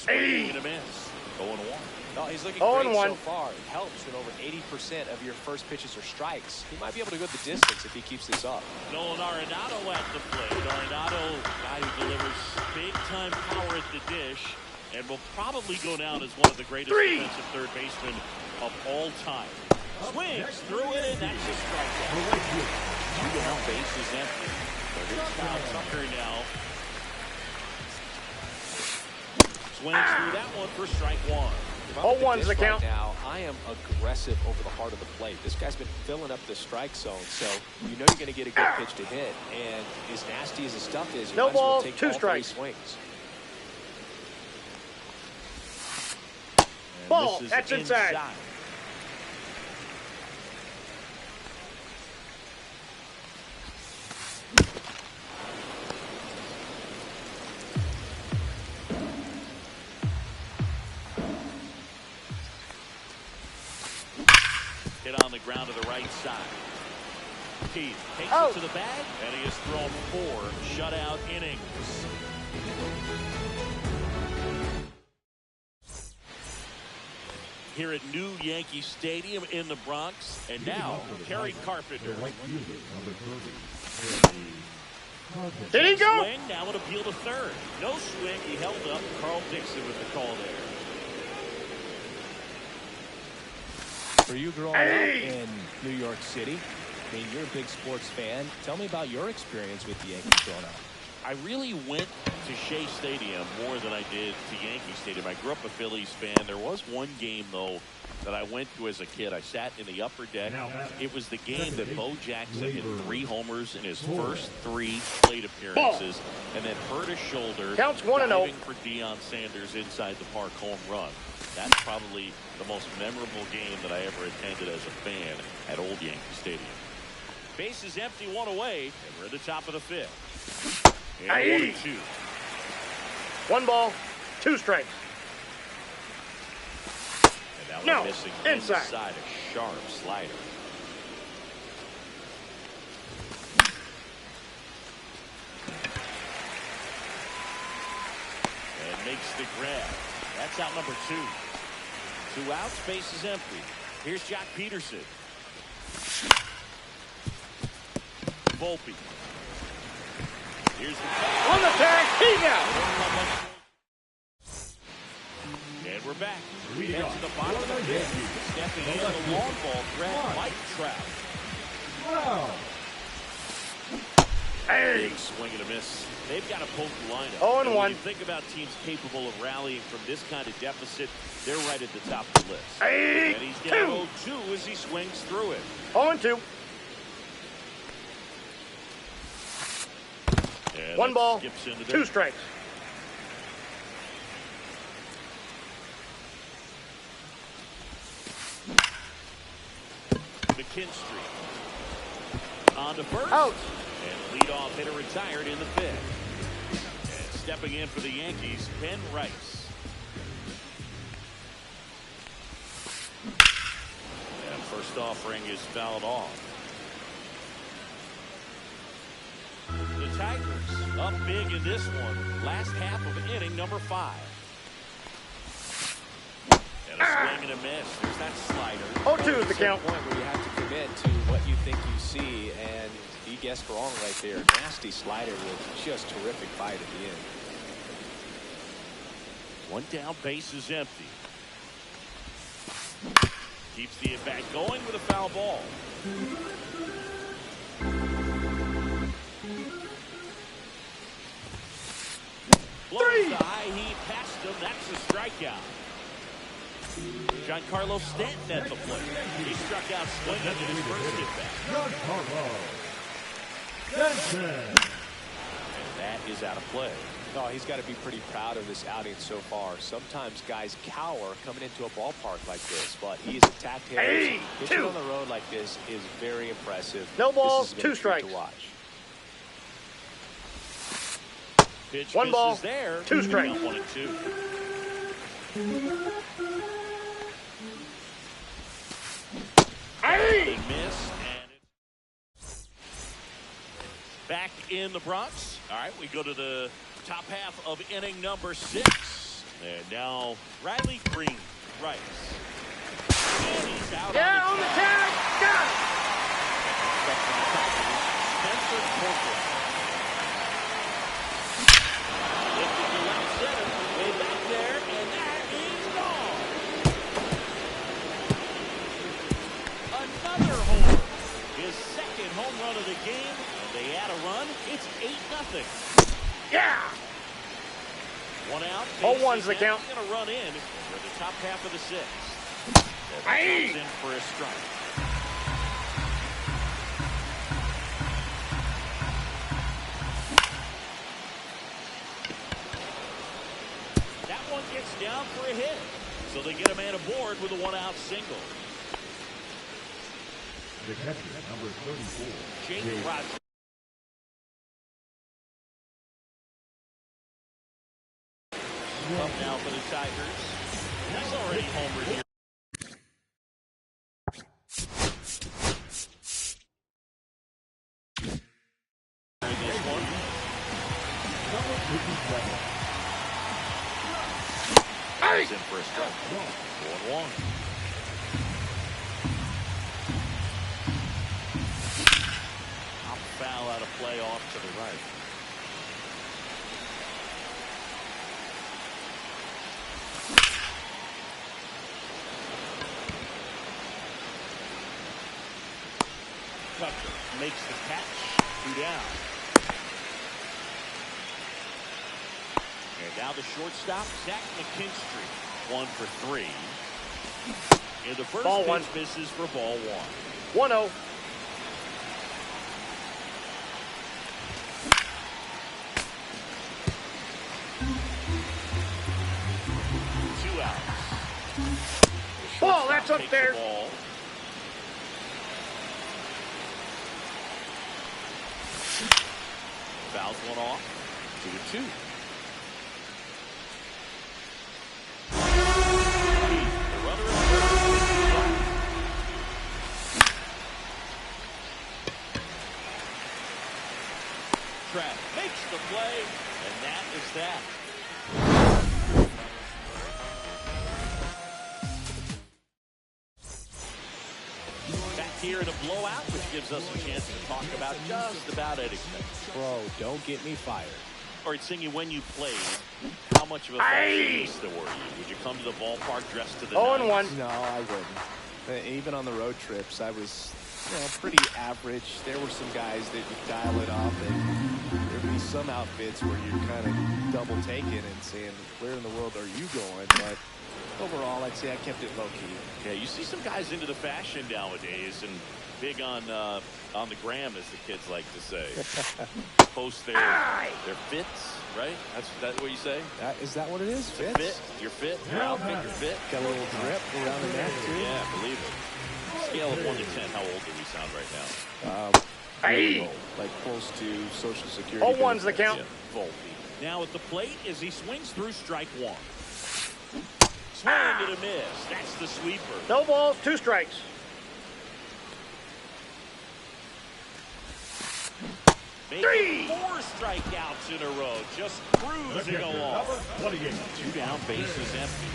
swing and a miss. 0-1. Oh, he's looking great so far. It helps when over 80% of your first pitches are strikes. He might be able to go the distance if he keeps this up. Nolan Arenado at the plate. Arenado, guy who delivers big-time power at the dish and will probably go down as one of the greatest defensive third basemen of all time. Swings through it, and that's a strikeout. 2 down, base is empty. But here's Kyle Tucker now. Swings through that one for strike 1. 0-1's the count. Now, I am aggressive over the heart of the plate. This guy's been filling up the strike zone, so you know you're going to get a good pitch to hit. And as nasty as his stuff is, you might as well take all 3 swings. Ball, that's inside. Hit on the ground to the right side. Keith takes it to the bag, and he has thrown 4 shutout innings. Here at New Yankee Stadium in the Bronx, and now Kerry Carpenter. Did he go? Swing, now an appeal to third. No swing, he held up. Carl Dixon with the call there. For you growing up in New York City, I mean, you're a big sports fan. Tell me about your experience with the Yankees growing up. I really went to Shea Stadium more than I did to Yankee Stadium. I grew up a Phillies fan. There was one game, though, that I went to as a kid. I sat in the upper deck. It was the game that Bo Jackson hit 3 homers in his first 3 plate appearances and then hurt his shoulder. Counts 1-0 for Deion Sanders inside the park home run. That's probably the most memorable game that I ever attended as a fan at Old Yankee Stadium. Base is empty, 1 away, and we're at the top of the 5th. And 1-2. 1 ball, 2 strikes. And now we're missing inside a sharp slider. And makes the grab. That's out number 2. 2 outs, base is empty. Here's Jock Peterson. Volpe. Here's the on the tag, he's out. And we're back. We head to the bottom of the 5th. Stepping in the long ball threat, Mike Trout. Wow. Big swing and a miss. They've got a potent lineup. 0-1. When you think about teams capable of rallying from this kind of deficit, they're right at the top of the list. And he's getting 0-2 as he swings through it. 0-2. 1 ball, 2 strikes. McKinstry on to first. Out. And leadoff hitter retired in the 5th. And stepping in for the Yankees, Ben Rice. And first offering is fouled off. The Tigers up big in this one. Last half of inning number 5. And a swing and a miss. There's that slider. 0-2 is the count. Point where you have to commit to what you think you see, and he guessed wrong right there. Nasty slider with just terrific bite at the end. 1 down, base is empty. Keeps the at-bat going with a foul ball. Blows the high heat past him. That's a strikeout. Giancarlo Stanton at the plate. He struck out swinging in his first at-bat. Giancarlo Stanton. And that is out of play. Oh, he's got to be pretty proud of this outing so far. Sometimes guys cower coming into a ballpark like this, but he's attacked hitters. Pitching on the road like this is very impressive. No balls, this 2 strikes. to watch. Pitch 1 ball, there. 2 strikes. 1-2. Big miss, and it's back in the Bronx. All right, we go to the top half of inning number 6. And now Riley Green, right. And he's out yeah, on the tag. Got it. Spencer Corcoran. Lifted to left center. Way back there, and that is gone. Another home. His second home run of the game. And they add a run. It's 8-0. Yeah. One out. 0-1's the count. Going to run in for the top half of the sixth. Hey. Comes in for a strike. That one gets down for a hit. So they get a man aboard with a one-out single. The catcher, number 34. Jake Rogers. Up now for the Tigers. He's already homered here. This one. He's in for a strike. 1-1. Hop foul out of play off to the right. Tucker makes the catch. 2 down. And now the shortstop, Zach McKinstry. 1 for 3. And the first Ball pitch one. misses for ball 1. 1-0. Two outs. The Ball, shortstop that's takes the upstairs. ball. Fouls one off. 2-2. The runner is third. Trapp makes the play, and that is that. Back here in a blowout, which gives us a chance to talk about just about anything. Bro, don't get me fired. All right, Singy, when you played, how much of a fashionista were you? Would you come to the ballpark dressed to the 0-1. nines? No, I wouldn't. Even on the road trips, I was, pretty average. There were some guys that would dial it up, and there'd be some outfits where you're kind of double taking and saying, where in the world are you going? But overall, I'd say I kept it low-key. Yeah, you see some guys into the fashion nowadays and big on the gram, as the kids like to say. Post their fits, right? That's what you say? Is that what it is? Fit? Your fit? Your outfit, your fit? Got a little drip around the neck, too. Yeah, believe it. Scale of 1 to 10, how old do we sound right now? Really old, like close to Social Security. 0-1's the count. Yeah, Volpe. Now at the plate as he swings through strike 1. Swing and a miss. That's the sweeper. No balls, 2 strikes. Making 4 strikeouts in a row. Just The cruising catcher, along. number 28. 2 down, bases empty.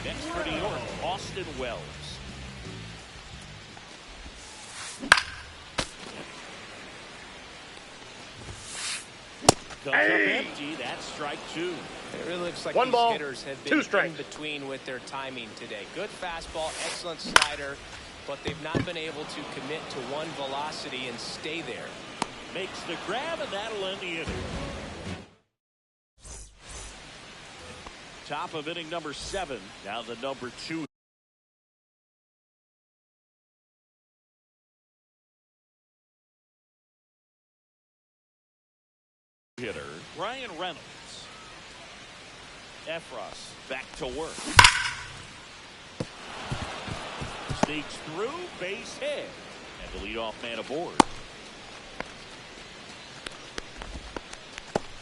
Next for New York, Austin Wells. Comes up empty. That's strike 2. It really looks like 1 these ball, hitters have 2 been in strikes. between with their timing today. Good fastball, excellent slider, but they've not been able to commit to one velocity and stay there. Makes the grab, and that'll end the inning. Top of inning number 7. Now the number 2. Hitter Ryan Reynolds. Efros back to work. Sneaks through, base hit, and the leadoff man aboard.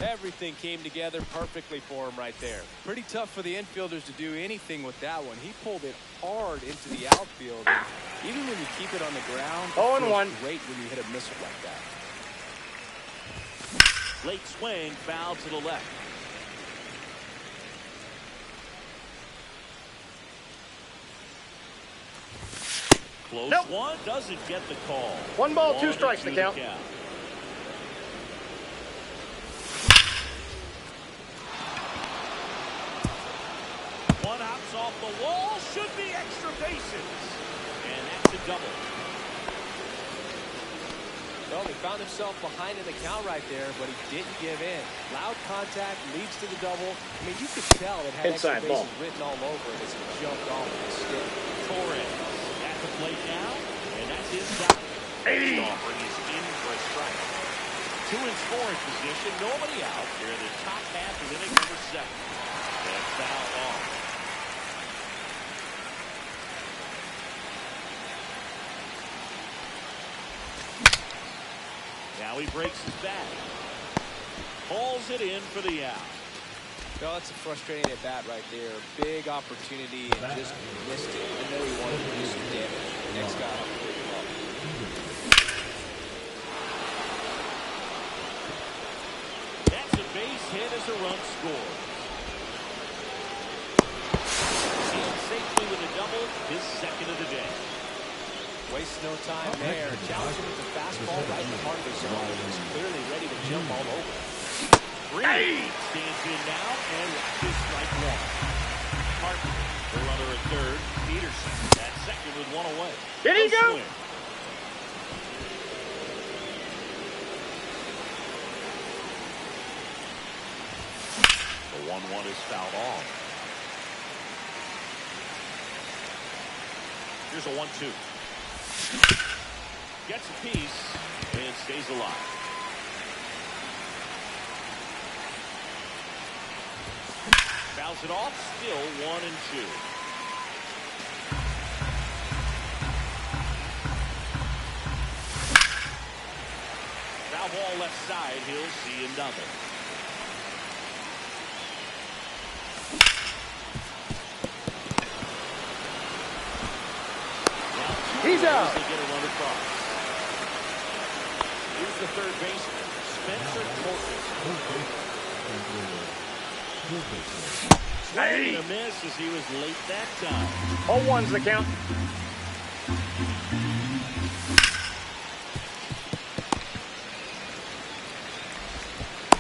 Everything came together perfectly for him right there. Pretty tough for the infielders to do anything with that one. He pulled it hard into the outfield. And even when you keep it on the ground, it 0-1. feels great when you hit a missile like that. Late swing, foul to the left. Close Nope. one, doesn't get the call. 1 ball, 2 1 strikes and to 2 count. One hops off the wall, should be extra bases. And that's a double. Well, he found himself behind in the count right there, but he didn't give in. Loud contact leads to the double. I mean, you could tell it had Inside extra ball. bases written all over it as he jumped off with his stick. Torres at the plate now, and that's his shot. Hey! Offering is in for a strike. 2 in scoring position, nobody out. Here in the top half of inning number 7. And foul off. Now he breaks his back. Hauls it in for the out. Well, that's a frustrating at bat right there. Big opportunity and just missed it. I know he wanted to do some damage. Next guy up to pick him up. That's a base hit as a run scored. Seen safely with a double, his second of the day. Wastes no time there. Challenging with the fastball right in the heart of the zone. He's clearly ready to jump all over. Green stands in now and watches strike 1. Harper, the runner at third. Peterson at second with 1 away. Did he No go? swing. The 1-1 is fouled off. Here's a 1-2. Gets a piece and stays alive. Fouls it off, still 1-2. Foul ball left side, he'll see another. He's out. They get a run across. Here's the third baseman, Spencer Torres. Swing and a miss as he was late that time. 0-1's the count.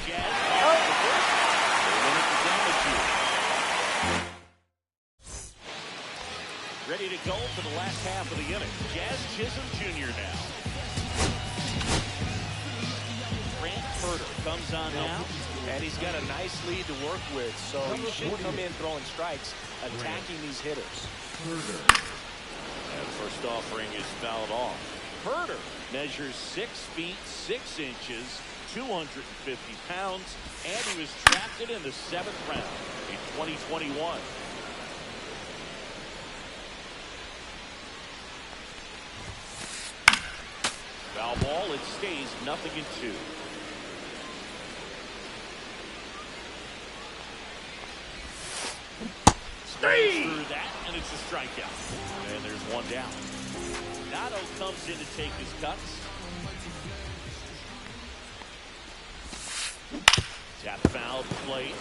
Jazz off the first. They limit the damage here. Ready to go for the last half of the inning. Jazz Chisholm Jr. now. Grant Herter comes on now. And he's got a nice lead to work with, so he should come in throwing strikes, attacking these hitters. And first offering is fouled off. Herter measures 6 feet 6 inches, 250 pounds, and he was drafted in the 7th round in 2021. Foul ball, it stays 0-2. Through that, and it's a strikeout. And there's 1 down. Nato comes in to take his cuts. Tap foul plate.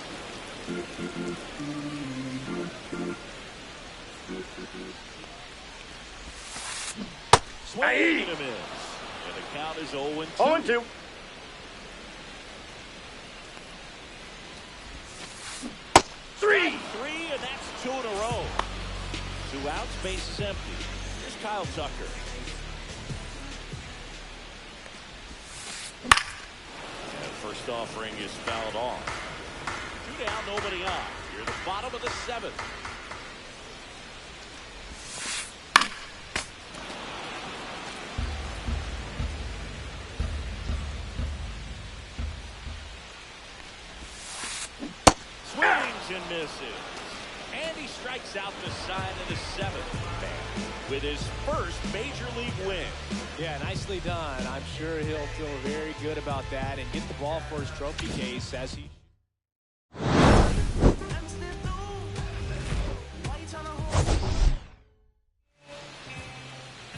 Swing and a miss. And the count is 0-2. 0-2. Three, and that's 2 in a row. 2 outs, base is empty. Here's Kyle Tucker. And first offering is fouled off. 2 down, nobody on. You're the bottom of the 7th. Swings and misses. And he strikes out the side of the 7th man with his first major league win. Yeah, nicely done. I'm sure he'll feel very good about that and get the ball for his trophy case as he